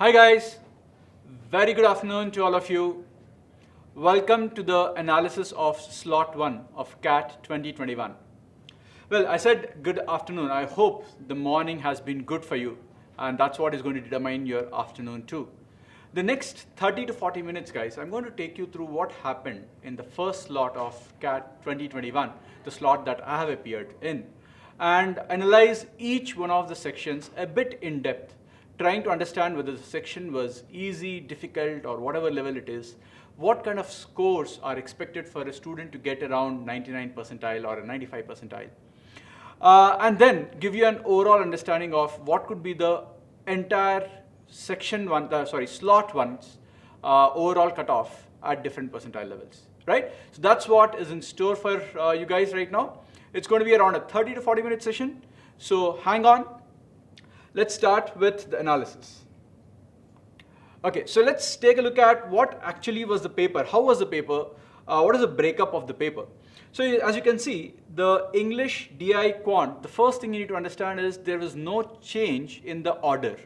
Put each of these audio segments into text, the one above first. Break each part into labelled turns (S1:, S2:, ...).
S1: Hi guys, very good afternoon to all of you. Welcome to the analysis of slot 1 of CAT 2021. Well, I said good afternoon. I hope the morning has been good for you, and that's what is going to determine your afternoon too. The next 30 to 40 minutes, guys, I'm going to take you through what happened in the first slot of CAT 2021, the slot that I have appeared in, and analyze each one of the sections a bit in depth, trying to understand whether the section was easy, difficult, or whatever level it is, what kind of scores are expected for a student to get around 99 percentile or a 95 percentile. And then give you an overall understanding of what could be the entire slot 1's overall cutoff at different percentile levels, right? So that's what is in store for you guys right now. It's going to be around a 30 to 40 minute session. So hang on. Let's start with the analysis. Okay, so let's take a look at what actually was the paper. How was the paper? What is the breakup of the paper? So as you can see, the English, DI, Quant, the first thing you need to understand is there was no change in the order.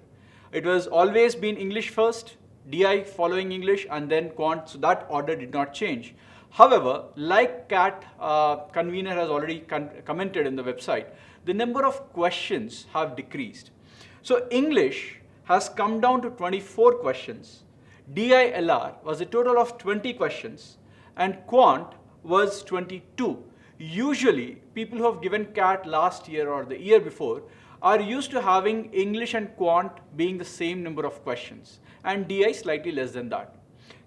S1: It was always been English first, DI following English, and then Quant, so that order did not change. However, like CAT convener has already commented in the website, the number of questions have decreased. So English has come down to 24 questions, DILR was a total of 20 questions, and Quant was 22. Usually, people who have given CAT last year or the year before are used to having English and Quant being the same number of questions, and DI slightly less than that.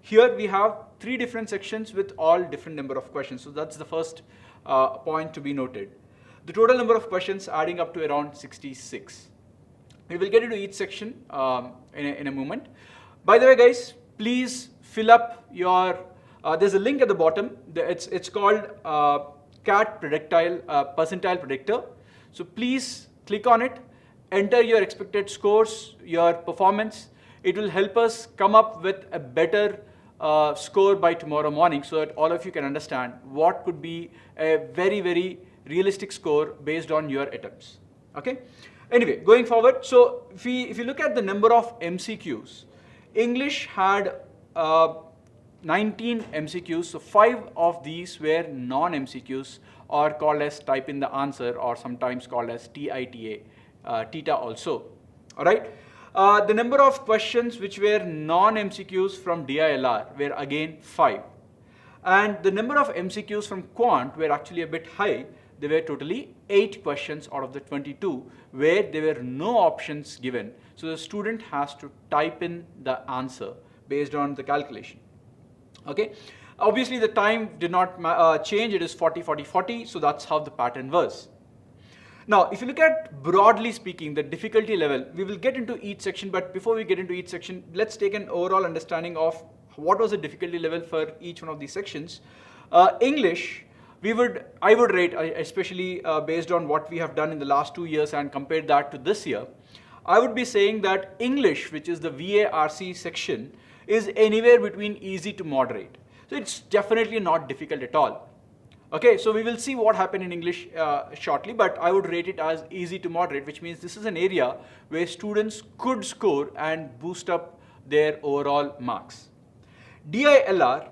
S1: Here we have 3 different sections with all different number of questions, so that's the first point to be noted. The total number of questions adding up to around 66. We will get into each section in a moment. By the way, guys, please fill up your, there's a link at the bottom. It's called CAT percentile predictor. So please click on it, enter your expected scores, your performance. It will help us come up with a better score by tomorrow morning so that all of you can understand what could be a very, very realistic score based on your attempts. Okay? Anyway, going forward, so if you look at the number of MCQs, English had 19 MCQs, so 5 of these were non-MCQs or called as type in the answer or sometimes called as TITA, TITA also, all right? The number of questions which were non-MCQs from DILR were again 5. And the number of MCQs from Quant were actually a bit high. There were totally 8 questions out of the 22 where there were no options given. So the student has to type in the answer based on the calculation. Okay. Obviously the time did not change. It is 40, 40, 40. So that's how the pattern was. Now, if you look at broadly speaking, the difficulty level, we will get into each section. But before we get into each section, let's take an overall understanding of what was the difficulty level for each one of these sections. English, I would rate, especially based on what we have done in the last 2 years and compared that to this year, I would be saying that English, which is the VARC section, is anywhere between easy to moderate. So it's definitely not difficult at all. Okay, so we will see what happened in English shortly, but I would rate it as easy to moderate, which means this is an area where students could score and boost up their overall marks. DILR,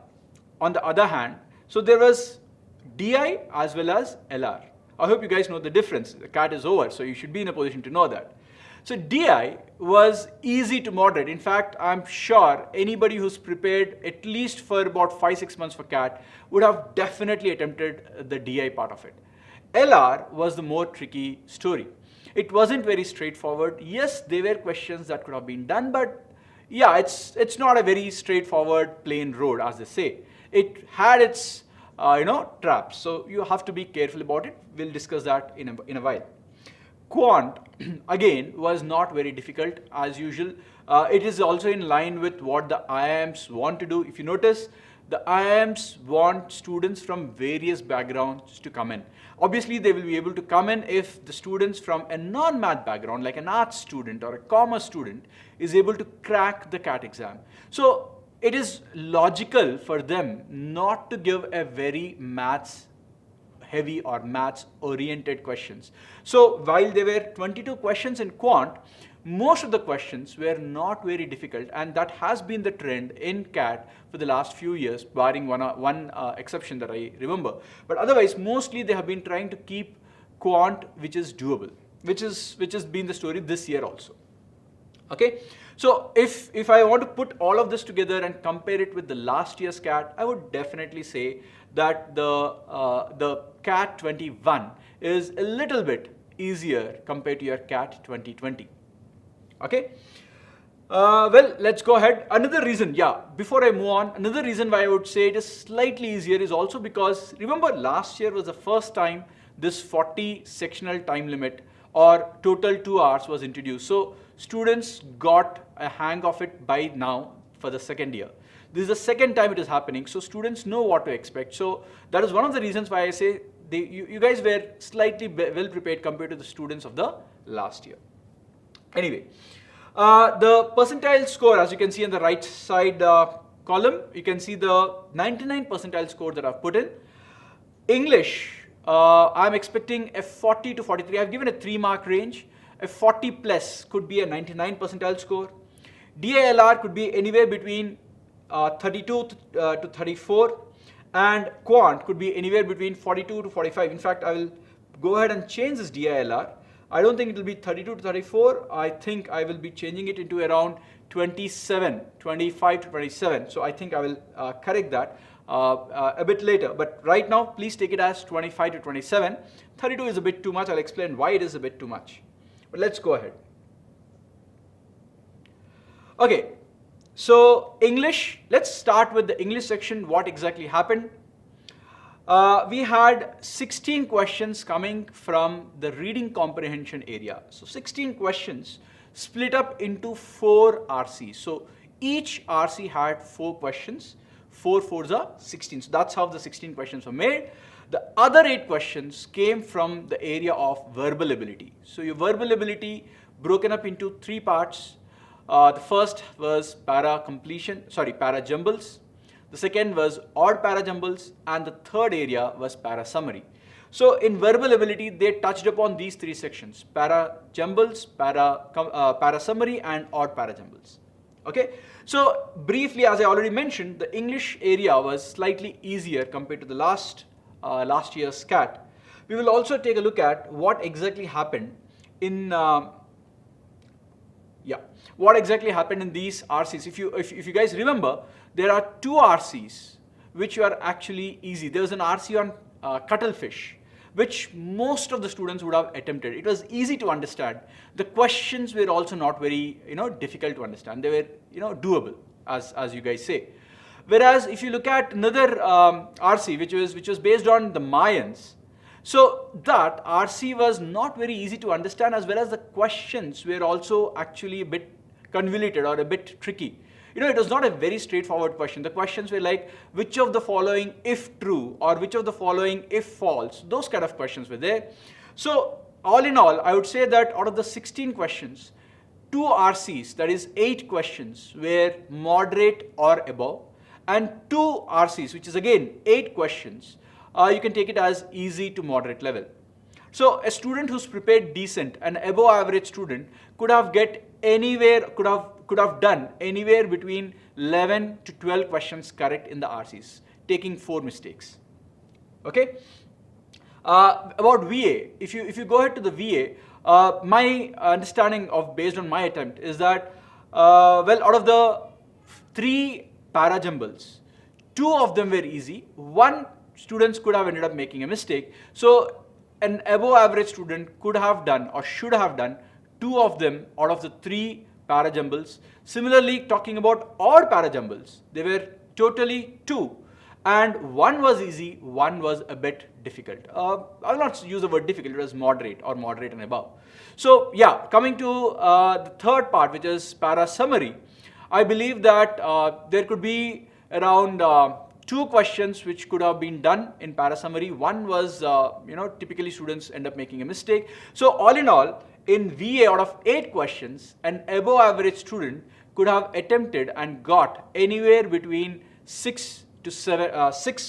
S1: on the other hand, so there was DI as well as LR. I hope you guys know the difference. The CAT is over, so you should be in a position to know that. So DI was easy to moderate. In fact, I'm sure anybody who's prepared at least for about 5-6 months for CAT would have definitely attempted the DI part of it. LR was the more tricky story. It wasn't very straightforward. Yes, there were questions that could have been done, but yeah, it's not a very straightforward plain road, as they say. It had its traps. So you have to be careful about it. We'll discuss that in a while. Quant, again, was not very difficult as usual. It is also in line with what the IIMs want to do. If you notice, the IIMs want students from various backgrounds to come in. Obviously, they will be able to come in if the students from a non-math background, like an arts student or a commerce student, is able to crack the CAT exam. So it is logical for them not to give a very maths heavy or maths oriented questions. So while there were 22 questions in Quant, most of the questions were not very difficult, and that has been the trend in CAT for the last few years, barring one exception that I remember. But otherwise, mostly they have been trying to keep quant which is doable, which has been the story this year also. Okay, so if I want to put all of this together and compare it with the last year's CAT, I would definitely say that the CAT 21 is a little bit easier compared to your CAT 2020. Okay. Well, let's go ahead. Another reason, before I move on, another reason why I would say it is slightly easier is also because, remember, last year was the first time this 40 sectional time limit or total 2 hours was introduced. So students got a hang of it by now for the second year. This is the second time it is happening, so students know what to expect. So that is one of the reasons why I say you guys were slightly well prepared compared to the students of the last year. Anyway, the percentile score, as you can see on the right side column, you can see the 99 percentile score that I've put in. English, I'm expecting a 40 to 43. I've given a 3-mark range. A 40 plus could be a 99 percentile score. DILR could be anywhere between 32 to 34, and quant could be anywhere between 42 to 45. In fact, I will go ahead and change this DILR. I don't think it will be 32 to 34. I think I will be changing it into around 25 to 27. So I think I will correct that a bit later. But right now, please take it as 25 to 27. 32 is a bit too much. I'll explain why it is a bit too much. But let's go ahead. Okay, so English, let's start with the English section. What exactly happened? We had 16 questions coming from the reading comprehension area. So 16 questions split up into 4 RCs. So each RC had 4 questions. 4 4s are 16. So that's how the 16 questions were made. The other 8 questions came from the area of verbal ability. So your verbal ability broken up into 3 parts. The first was para jumbles. The second was odd para jumbles, and the third area was para summary. So in verbal ability, they touched upon these 3 sections: para jumbles, para summary, and odd para jumbles. Okay. So briefly, as I already mentioned, the English area was slightly easier compared to the last year's CAT. We will also take a look at what exactly happened in what exactly happened in these RCs. If you guys remember, there are 2 RCs which are actually easy. There was an RC on cuttlefish, which most of the students would have attempted. It was easy to understand. The questions were also not very difficult to understand. They were doable, as you guys say. Whereas if you look at another RC which was based on the Mayans, so that RC was not very easy to understand, as well as the questions were also actually a bit convoluted or a bit tricky. It was not a very straightforward question. The questions were like, which of the following if true, or which of the following if false. Those kind of questions were there. So all in all, I would say that out of the 16 questions, 2 RCs, that is 8 questions, were moderate or above, and 2 RCs, which is again 8 questions, you can take it as easy to moderate level. So a student who's prepared decent, an above average student, could have done anywhere between 11 to 12 questions correct in the RCs, taking 4 mistakes. Okay. About VA, if you go ahead to the VA, my understanding based on my attempt is that well, out of the 3 para jumbles, 2 of them were easy. 1 students could have ended up making a mistake. So an above average student could have done or should have done 2 of them out of the 3 para jumbles. Similarly, talking about odd para jumbles, there were totally 2, and 1 was easy, 1 was a bit difficult. I will not use the word difficult, it was moderate or moderate and above. So yeah, coming to the third part, which is para summary, I believe that there could be around 2 questions which could have been done in para summary. 1 was, typically students end up making a mistake. So all in all, in VA, out of 8 questions, an above average student could have attempted and got anywhere between 6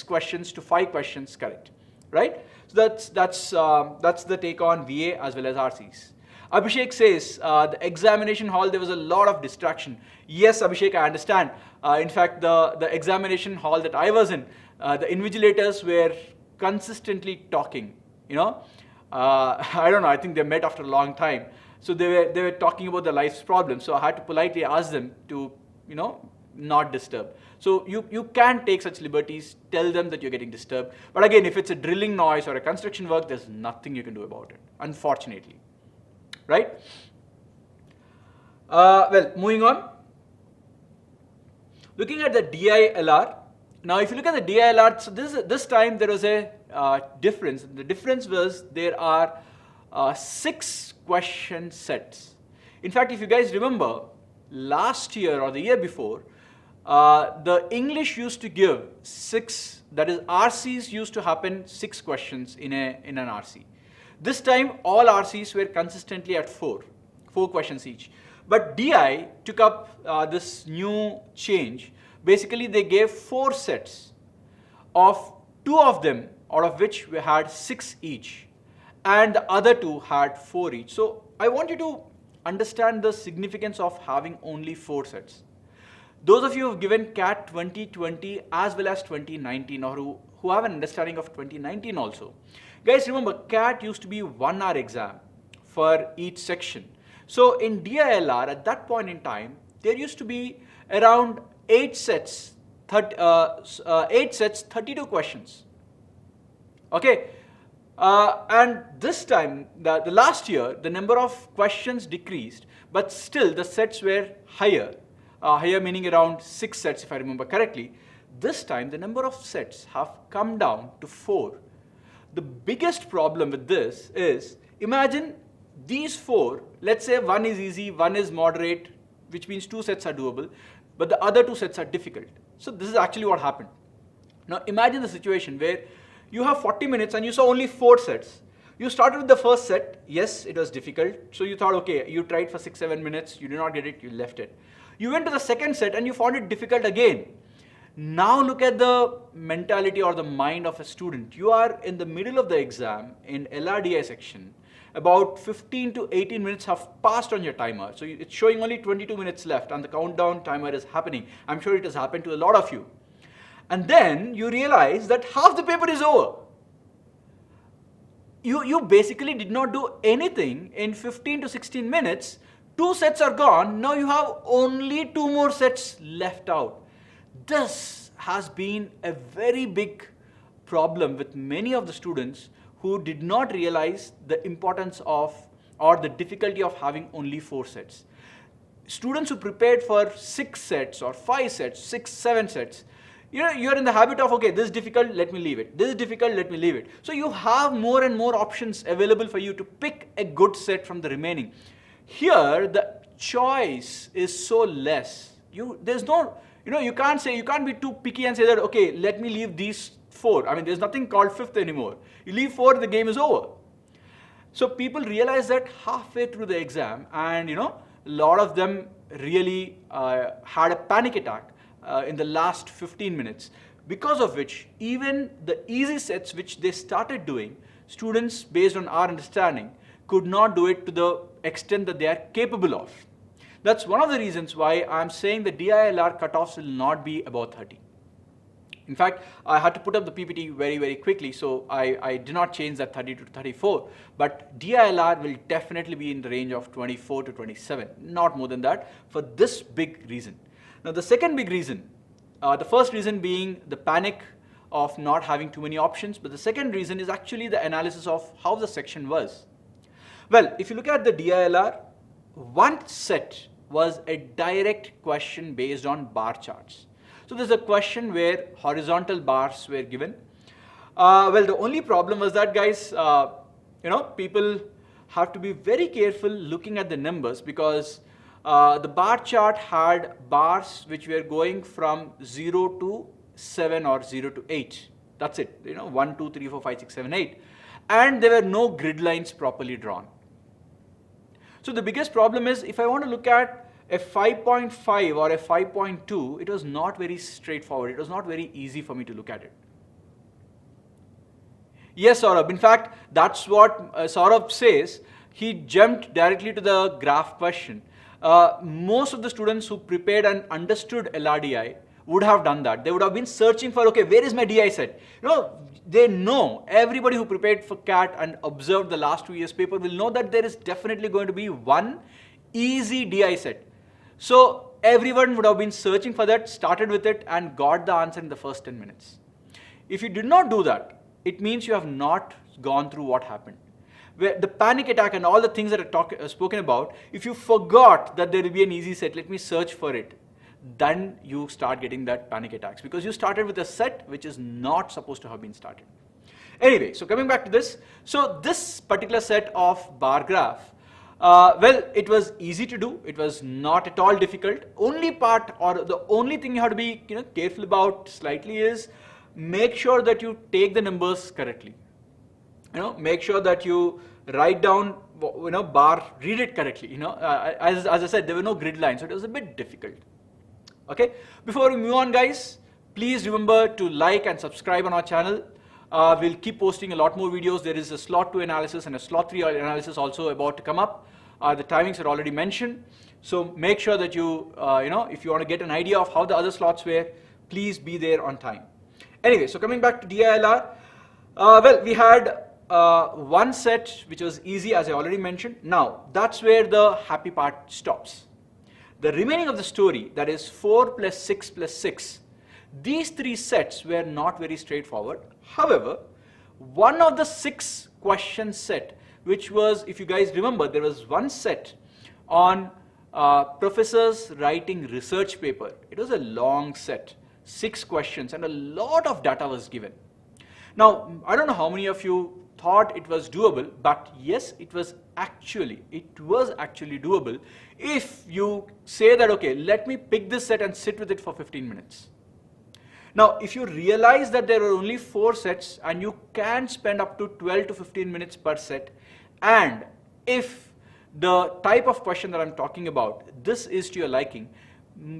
S1: questions to 5 questions correct, right? So that's the take on VA as well as RCs. Abhishek says, the examination hall, there was a lot of distraction. Yes, Abhishek, I understand. In fact, the examination hall that I was in, the invigilators were consistently talking, you know. I don't know, I think they met after a long time. So they were talking about their life's problems. So I had to politely ask them to, you know, not disturb. So you can take such liberties, tell them that you're getting disturbed. But again, if it's a drilling noise or a construction work, there's nothing you can do about it, unfortunately. Right? Well, moving on. Looking at the DILR. Now, if you look at the DILR, so this time there was a difference. The difference was there are 6 question sets. In fact, if you guys remember, last year or the year before, the English used to give 6, that is RCs used to happen 6 questions in an RC. This time all RCs were consistently at 4 questions each. But DI took up this new change. Basically they gave 4 sets of 2 of them, out of which we had 6 each, and the other 2 had 4 each. So I want you to understand the significance of having only 4 sets. Those of you who have given CAT 2020 as well as 2019, or who have an understanding of 2019 also, guys, remember CAT used to be 1 hour exam for each section. So in DILR at that point in time, there used to be around 8 sets, 32 questions. Okay, and this time, the last year, the number of questions decreased, but still the sets were higher. Higher meaning around 6 sets if I remember correctly. This time the number of sets have come down to 4. The biggest problem with this is, imagine these 4, let's say 1 is easy, 1 is moderate, which means 2 sets are doable, but the other 2 sets are difficult. So this is actually what happened. Now imagine the situation where you have 40 minutes and you saw only 4 sets. You started with the first set, yes, it was difficult, so you thought, okay, you tried for 6-7 minutes, you did not get it, you left it. You went to the second set and you found it difficult again. Now look at the mentality or the mind of a student. You are in the middle of the exam in LRDI section. About 15 to 18 minutes have passed on your timer. So it's showing only 22 minutes left and the countdown timer is happening. I'm sure it has happened to a lot of you. And then you realize that half the paper is over. You basically did not do anything in 15 to 16 minutes. 2 sets are gone. Now you have only 2 more sets left out. This has been a very big problem with many of the students who did not realize the importance of or the difficulty of having only 4 sets. Students who prepared for 6 sets or 5 sets, 6, 7 sets, you're in the habit of, okay, this is difficult, let me leave it. This is difficult, let me leave it. So you have more and more options available for you to pick a good set from the remaining. Here, the choice is so less. There's no, you can't be too picky and say that, okay, let me leave these 4. I mean, there's nothing called 5th anymore. You leave 4, the game is over. So people realize that halfway through the exam, and a lot of them really had a panic attack in the last 15 minutes, because of which even the easy sets which they started doing, students, based on our understanding, could not do it to the extent that they are capable of. That's one of the reasons why I'm saying the DILR cutoffs will not be above 30. In fact, I had to put up the PPT very, very quickly, so I did not change that 30 to 34. But DILR will definitely be in the range of 24 to 27, not more than that, for this big reason. Now, the second big reason, the first reason being the panic of not having too many options, but the second reason is actually the analysis of how the section was. Well, if you look at the DILR, one set was a direct question based on bar charts. So there's a question where horizontal bars were given. Well, the only problem was that, guys, people have to be very careful looking at the numbers, because the bar chart had bars which were going from 0 to 7 or 0 to 8. That's it, 1, 2, 3, 4, 5, 6, 7, 8. And there were no grid lines properly drawn. So the biggest problem is, if I want to look at a 5.5 or a 5.2, it was not very straightforward. It was not very easy for me to look at it. Yes, Saurabh. In fact, that's what Saurabh says. he jumped directly to the graph question. Most of the students who prepared and understood LRDI would have done that. They would have been searching for, okay, where is my DI set? They know, everybody who prepared for CAT and observed the last 2 years paper will know that there is definitely going to be one easy DI set. So everyone would have been searching for that, started with it, and got the answer in the first 10 minutes. If you did not do that, it means you have not gone through what happened. Where the panic attack and all the things that are spoken about, if you forgot that there will be an easy set, let me search for it, then you start getting that panic attacks because you started with a set which is not supposed to have been started. Anyway, so coming back to this, so this particular set of bar graph, well, it was easy to do. It was not at all difficult. Only part, or the only thing you have to be careful about slightly is make sure that you take the numbers correctly. Make sure that you write down, bar, read it correctly. As I said, there were no grid lines, so it was a bit difficult. Okay. Before we move on, guys, please remember to like and subscribe on our channel. We'll keep posting a lot more videos. There is a slot 2 analysis and a slot 3 analysis also about to come up. The timings are already mentioned. So make sure that you, if you want to get an idea of how the other slots were, please be there on time. Anyway, so coming back to DILR, well, we had one set which was easy, as I already mentioned. Now, that's where the happy part stops. The remaining of the story, that is 4 plus 6 plus 6, these 3 sets were not very straightforward. However, one of the 6 question set, which was, if you guys remember, there was one set on professors writing research paper. It was a long set, 6 questions, and a lot of data was given. Now, I don't know how many of you thought it was doable, but yes, it was actually doable if you say that, okay, let me pick this set and sit with it for 15 minutes. Now, if you realize that there are only 4 sets and you can spend up to 12 to 15 minutes per set, and if the type of question that I'm talking about, this is to your liking,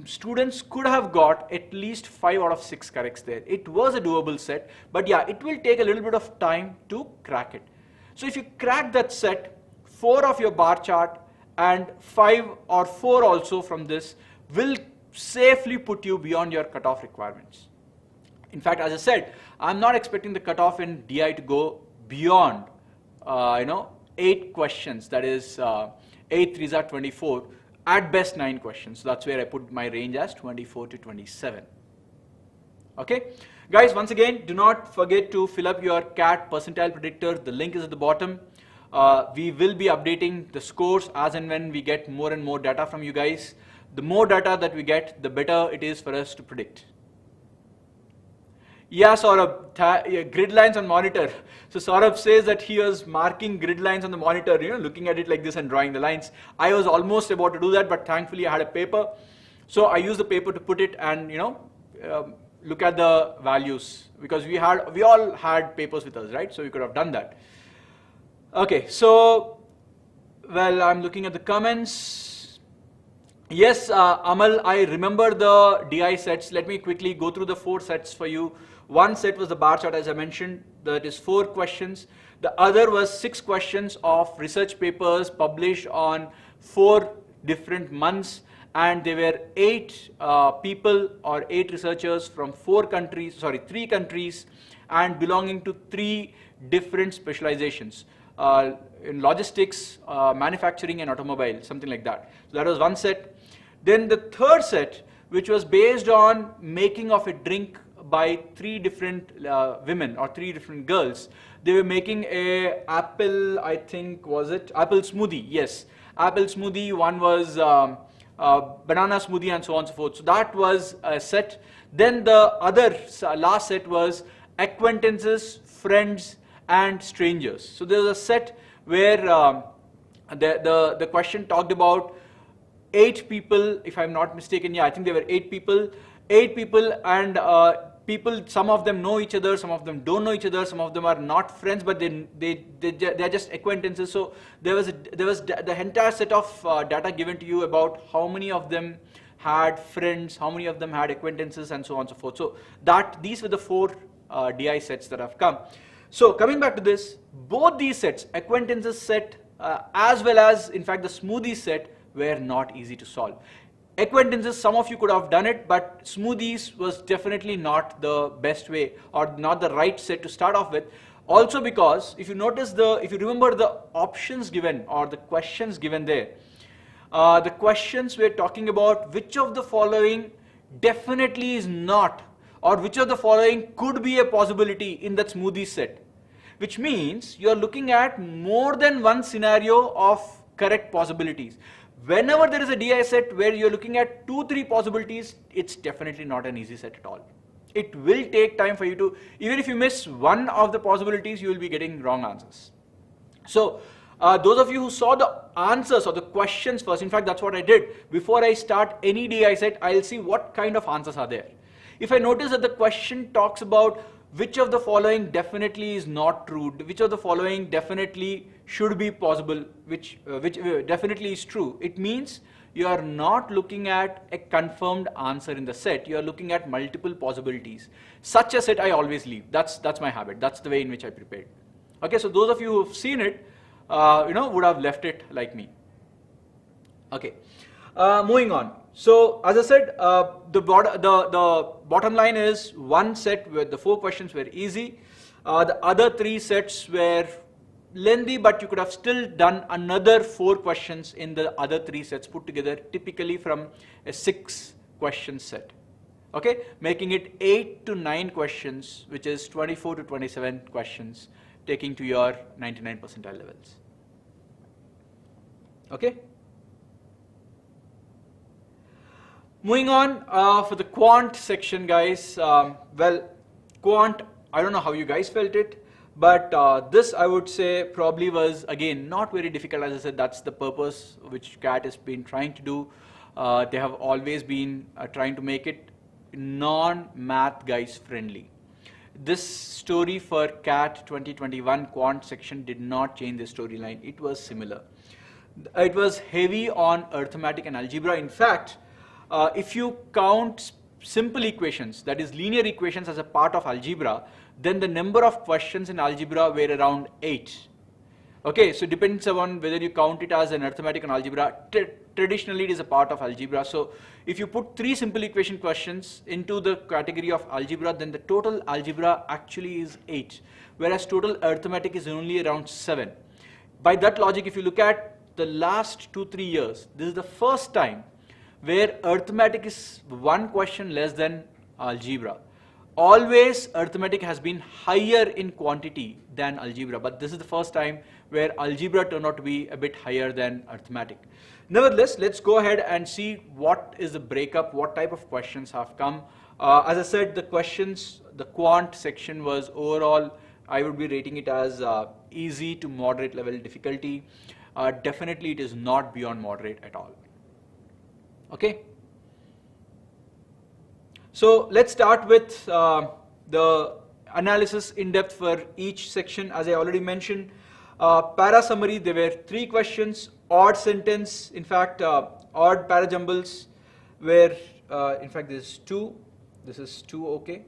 S1: students could have got at least 5 out of 6 corrects there. It was a doable set, but yeah, it will take a little bit of time to crack it. So if you crack that set, 4 of your bar chart and 5 or 4 also from this will safely put you beyond your cutoff requirements. In fact, as I said, I'm not expecting the cutoff in DI to go beyond 8 questions, that is 8 3s are 24, at best 9 questions. So that's where I put my range as 24 to 27. Okay, guys, once again, do not forget to fill up your CAT percentile predictor. The link is at the bottom. We will be updating the scores as and when we get more and more data from you guys. The more data that we get, the better it is for us to predict. Yeah, Saurabh, grid lines on monitor. So Saurabh says that he was marking grid lines on the monitor, looking at it like this and drawing the lines. I was almost about to do that, but thankfully I had a paper. So I used the paper to put it and, look at the values, because we all had papers with us, right? So we could have done that. Okay, so, well, I'm looking at the comments. Yes, Amal, I remember the DI sets. Let me quickly go through the 4 sets for you. One set was the bar chart, as I mentioned, that is 4 questions. The other was 6 questions of research papers published on 4 different months, and there were 8 people or 8 researchers from 3 countries, and belonging to 3 different specializations, in logistics, manufacturing, and automobile, something like that. So that was one set. Then the third set, which was based on making of a drink by 3 different women or 3 different girls. They were making a apple, I think, was it? Apple smoothie, yes. Apple smoothie, one was banana smoothie, and so on and so forth. So that was a set. Then the other last set was acquaintances, friends, and strangers. So there was a set where the question talked about 8 people, if I'm not mistaken. Yeah, I think there were 8 people. 8 people, and people, some of them know each other, some of them don't know each other, some of them are not friends, but they're just acquaintances. So there was the entire set of data given to you about how many of them had friends, how many of them had acquaintances, and so on and so forth. So these were the 4 DI sets that have come. So coming back to this, both these sets, acquaintances set as well as, in fact, the smoothies set were not easy to solve. Acquaintances, some of you could have done it, but smoothies was definitely not the best way or not the right set to start off with. Also because if you notice if you remember the options given or the questions given there, the questions were talking about which of the following definitely is not, or which of the following could be a possibility in that smoothie set, which means you are looking at more than one scenario of correct possibilities. Whenever there is a DI set where you're looking at 2-3 possibilities, it's definitely not an easy set at all. It will take time for you to, even if you miss one of the possibilities, you will be getting wrong answers. So those of you who saw the answers or the questions first, in fact that's what I did. Before I start any DI set, I'll see what kind of answers are there. If I notice that the question talks about which of the following definitely is not true, which of the following definitely should be possible, which definitely is true, it means you are not looking at a confirmed answer in the set, you are looking at multiple possibilities. Such a set I always leave. That's my habit. That's the way in which I prepared. Okay, so those of you who have seen it, would have left it like me. Okay, moving on. So as I said, the bottom line is one set where the 4 questions were easy. The other 3 sets were lengthy, but you could have still done another 4 questions in the other 3 sets put together, typically from a 6 question set. Okay, making it 8 to 9 questions, which is 24 to 27 questions, taking to your 99 percentile levels. Okay. Moving on for the quant section, guys. Well, quant, I don't know how you guys felt it, but this I would say probably was again not very difficult. As I said, that's the purpose which CAT has been trying to do. They have always been trying to make it non-math guys friendly. This story for CAT 2021 quant section did not change the storyline. It was similar. It was heavy on arithmetic and algebra. In fact, if you count simple equations, that is linear equations, as a part of algebra, then the number of questions in algebra were around 8. Okay, so depends on whether you count it as an arithmetic and algebra. Traditionally, it is a part of algebra. So if you put 3 simple equation questions into the category of algebra, then the total algebra actually is 8, whereas total arithmetic is only around 7. By that logic, if you look at the last 2-3 years, this is the first time where arithmetic is 1 question less than algebra. Always arithmetic has been higher in quantity than algebra, but this is the first time where algebra turned out to be a bit higher than arithmetic. Nevertheless, let's go ahead and see what is the breakup, what type of questions have come. As I said, the questions, the quant section was overall, I would be rating it as easy to moderate level difficulty. Definitely it is not beyond moderate at all. Okay. So let's start with the analysis in depth for each section. As I already mentioned, para summary, there were 3 questions, odd sentence, in fact odd parajumbles were, in fact this is 2, okay,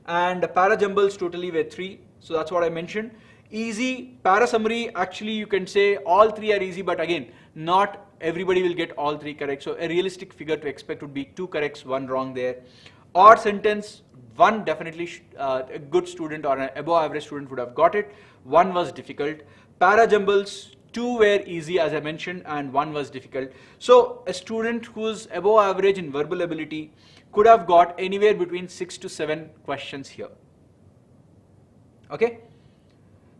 S1: and parajumbles totally were 3, so that's what I mentioned. Easy para summary, actually you can say all 3 are easy, but again not everybody will get all 3 correct, so a realistic figure to expect would be 2 corrects, 1 wrong there. Odd sentence, 1 definitely a good student or an above average student would have got it, 1 was difficult. Para jumbles, 2 were easy as I mentioned and 1 was difficult. So a student who's above average in verbal ability could have got anywhere between 6 to 7 questions here. Okay,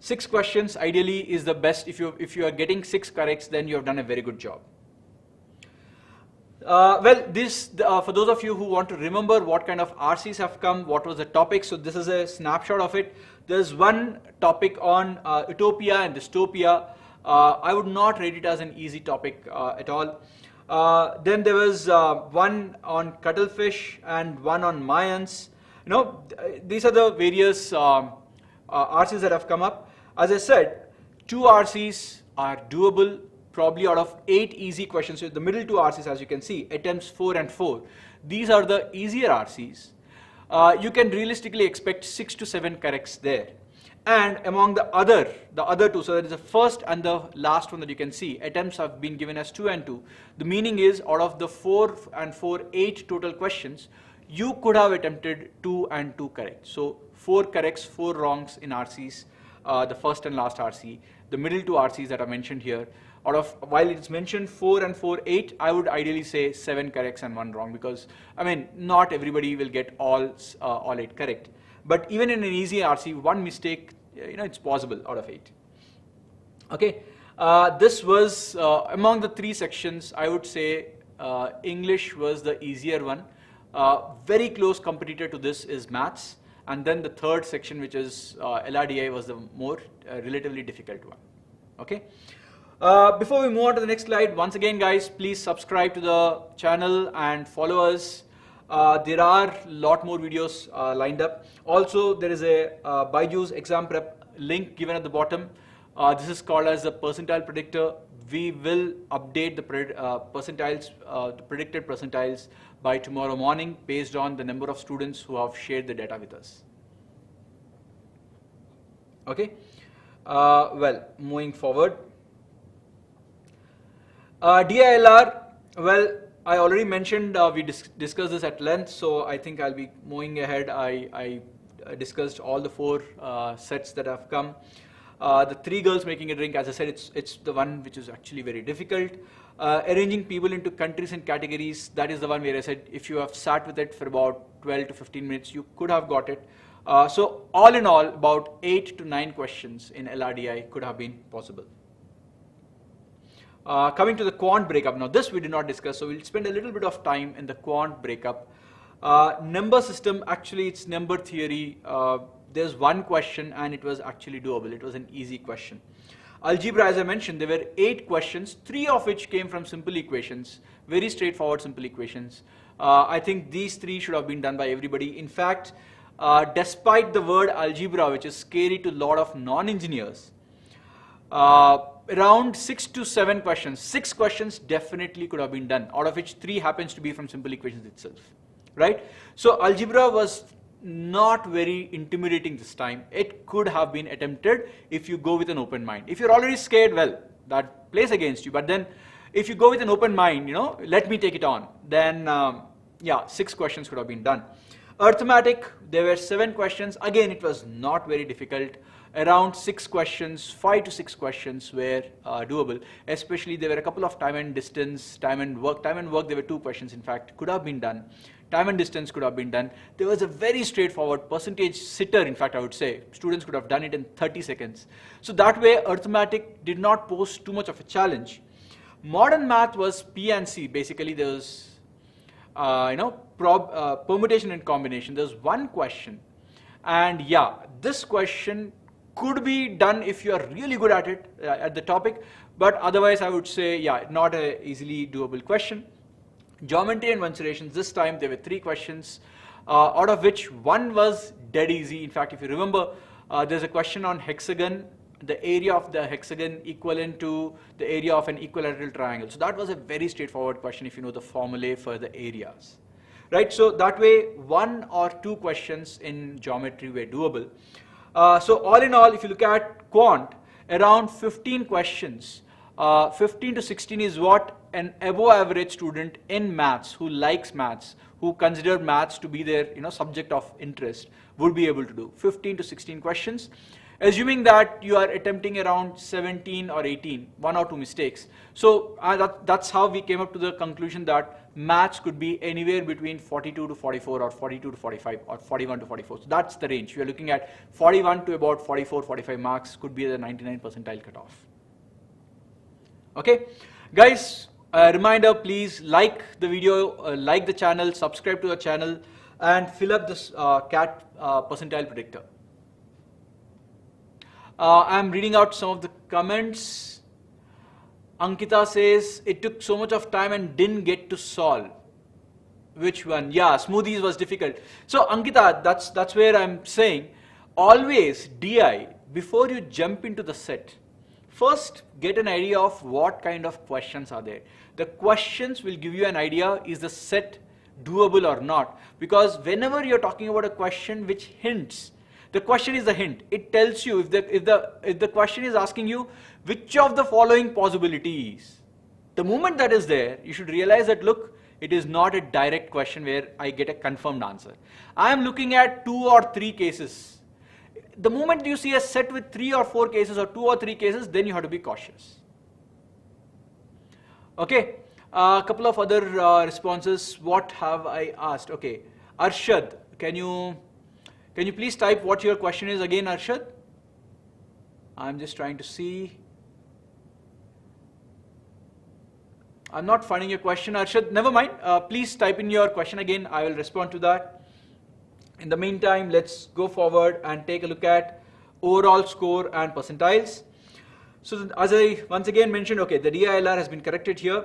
S1: 6 questions ideally is the best. If you are getting 6 corrects, then you have done a very good job. Well, this for those of you who want to remember what kind of RCs have come, what was the topic, so this is a snapshot of it. There's one topic on utopia and dystopia. I would not rate it as an easy topic at all. Then there was one on cuttlefish and one on Mayans. You know, these are the various RCs that have come up. As I said, 2 RCs are doable. Probably out of 8 easy questions, so the middle 2 RCs, as you can see, attempts 4 and 4. These are the easier RCs. You can realistically expect 6 to 7 corrects there. And among the other two, so that is the first and the last one that you can see, attempts have been given as 2 and 2. The meaning is out of the 4 and 4, 8 total questions, you could have attempted 2 and 2 correct. So 4 corrects, 4 wrongs in RCs, the first and last RC, the middle 2 RCs that are mentioned here. Out of, while it's mentioned 4 and 4, 8, I would ideally say 7 corrects and 1 wrong, because I mean not everybody will get all 8 correct. But even in an easy RC, 1 mistake, it's possible out of 8. Okay, this was among the 3 sections. I would say English was the easier one. Very close competitor to this is maths, and then the third section, which is LRDI, was the more relatively difficult one. Okay. Before we move on to the next slide, once again, guys, please subscribe to the channel and follow us. There are a lot more videos lined up. Also, there is a BYJU'S exam prep link given at the bottom. This is called as the percentile predictor. We will update the percentiles, the predicted percentiles by tomorrow morning based on the number of students who have shared the data with us. Okay. Well, moving forward. DILR, well, I already mentioned we discussed this at length, so I think I'll be moving ahead. I discussed all the 4 sets that have come. The 3 girls making a drink, as I said, it's the one which is actually very difficult. Arranging people into countries and categories, that is the one where I said if you have sat with it for about 12 to 15 minutes, you could have got it. So all in all, about 8 to 9 questions in LRDI could have been possible. Coming to the quant breakup, now this we did not discuss, so we'll spend a little bit of time in the quant breakup. Number system, actually it's number theory. There's 1 question and it was actually doable. It was an easy question. Algebra, as I mentioned, there were 8 questions, 3 of which came from simple equations, very straightforward simple equations. I think these 3 should have been done by everybody. In fact, despite the word algebra, which is scary to a lot of non-engineers, around 6 to 7 questions, 6 questions definitely could have been done, out of which 3 happens to be from simple equations itself, right? So algebra was not very intimidating this time. It could have been attempted if you go with an open mind. If you're already scared, well, that plays against you. But then if you go with an open mind, let me take it on, then yeah, 6 questions could have been done. Arithmetic, there were 7 questions. Again, it was not very difficult. Around 6 questions, 5 to 6 questions were doable. Especially there were a couple of time and distance, time and work. Time and work, there were 2 questions, in fact, could have been done. Time and distance could have been done. There was a very straightforward percentage sitter, in fact, I would say. Students could have done it in 30 seconds. So that way, arithmetic did not pose too much of a challenge. Modern math was P and C. Basically, there was, permutation and combination. There's 1 question. And yeah, this question could be done if you are really good at it, at the topic. But otherwise, I would say, yeah, not an easily doable question. Geometry and mensurations, this time there were 3 questions, out of which 1 was dead easy. In fact, if you remember, there's a question on hexagon, the area of the hexagon equivalent to the area of an equilateral triangle. So that was a very straightforward question if you know the formulae for the areas. Right, so that way 1 or 2 questions in geometry were doable. So all in all, if you look at quant, around 15 questions, 15 to 16 is what an above average student in maths who likes maths, who consider maths to be their subject of interest, would be able to do. 15 to 16 questions. Assuming that you are attempting around 17 or 18, 1 or 2 mistakes. So that's how we came up to the conclusion that maths could be anywhere between 42 to 44 or 42 to 45 or 41 to 44. So that's the range. We are looking at 41 to about 44, 45 marks could be the 99 percentile cutoff. Okay, guys, a reminder, please like the video, like the channel, subscribe to the channel, and fill up this CAT percentile predictor. I'm reading out some of the comments. Ankita says, it took so much of time and didn't get to solve. Which one? Yeah, smoothies was difficult. So Ankita, that's where I'm saying, always DI, before you jump into the set, first get an idea of what kind of questions are there. The questions will give you an idea, is the set doable or not? Because whenever you're talking about a question which hints The question is the hint. It tells you if the question is asking you which of the following possibilities. The moment that is there, you should realize that look, it is not a direct question where I get a confirmed answer. I am looking at 2 or 3 cases. The moment you see a set with 3 or 4 cases or 2 or 3 cases, then you have to be cautious. Okay, a couple of other responses. What have I asked? Okay, Arshad, can you please type what your question is again, Arshad? I'm just trying to see. I'm not finding your question, Arshad. Never mind. Please type in your question again. I will respond to that. In the meantime, let's go forward and take a look at overall score and percentiles. So as I once again mentioned, okay, the DILR has been corrected here.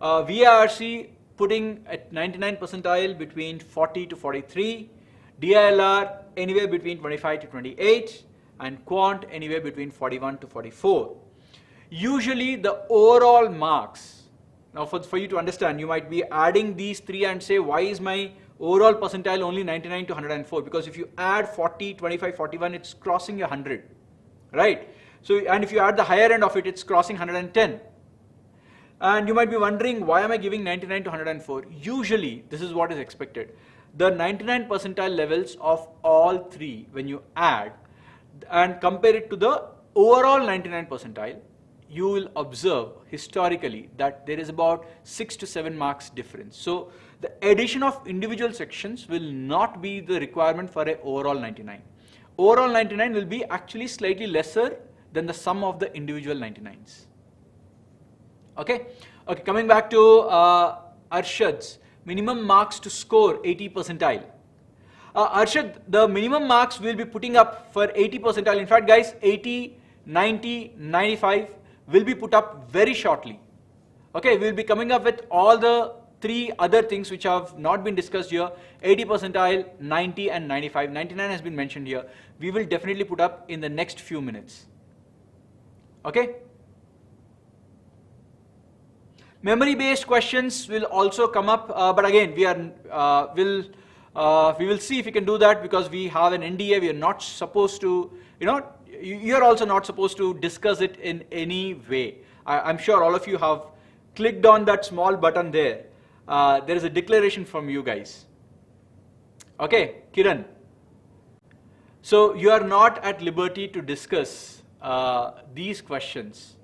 S1: VARC putting at 99 percentile between 40 to 43. DILR anywhere between 25 to 28. And Quant anywhere between 41 to 44. Usually the overall marks, now for you to understand, you might be adding these 3 and say, why is my overall percentile only 99 to 104? Because if you add 40, 25, 41, it's crossing 100, right? So, and if you add the higher end of it, it's crossing 110. And you might be wondering, why am I giving 99 to 104? Usually, this is what is expected. The 99 percentile levels of all 3, when you add and compare it to the overall 99 percentile, you will observe historically that there is about 6 to 7 marks difference. So the addition of individual sections will not be the requirement for an overall 99. Overall 99 will be actually slightly lesser than the sum of the individual 99s. Okay, okay. Coming back to Arshad's minimum marks to score 80 percentile. Arshad, the minimum marks we'll be putting up for 80 percentile. In fact, guys, 80, 90, 95 will be put up very shortly. Okay, we'll be coming up with all the 3 other things which have not been discussed here. 80 percentile, 90 and 95. 99 has been mentioned here. We will definitely put up in the next few minutes. Okay. Memory based questions will also come up, but again we will see if we can do that, because we have an NDA. We are not supposed to, you are also not supposed to discuss it in any way. I'm sure all of you have clicked on that small button there. There is a declaration from you guys. Okay, Kiran. So you are not at liberty to discuss these questions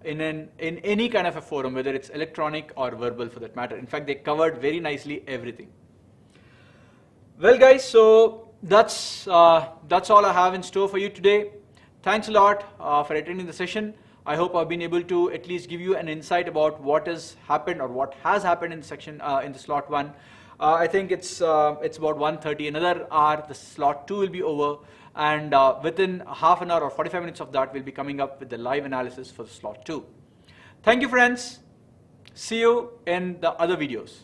S1: in any kind of a forum, whether it's electronic or verbal for that matter. In fact, they covered very nicely everything. Well, guys, so that's all I have in store for you today. Thanks a lot for attending the session. I hope I've been able to at least give you an insight about what has happened or what has happened in the section in the slot 1. I think it's about 1:30. Another hour, the slot 2 will be over, and within half an hour or 45 minutes of that, we'll be coming up with the live analysis for the slot 2. Thank you, friends. See you in the other videos.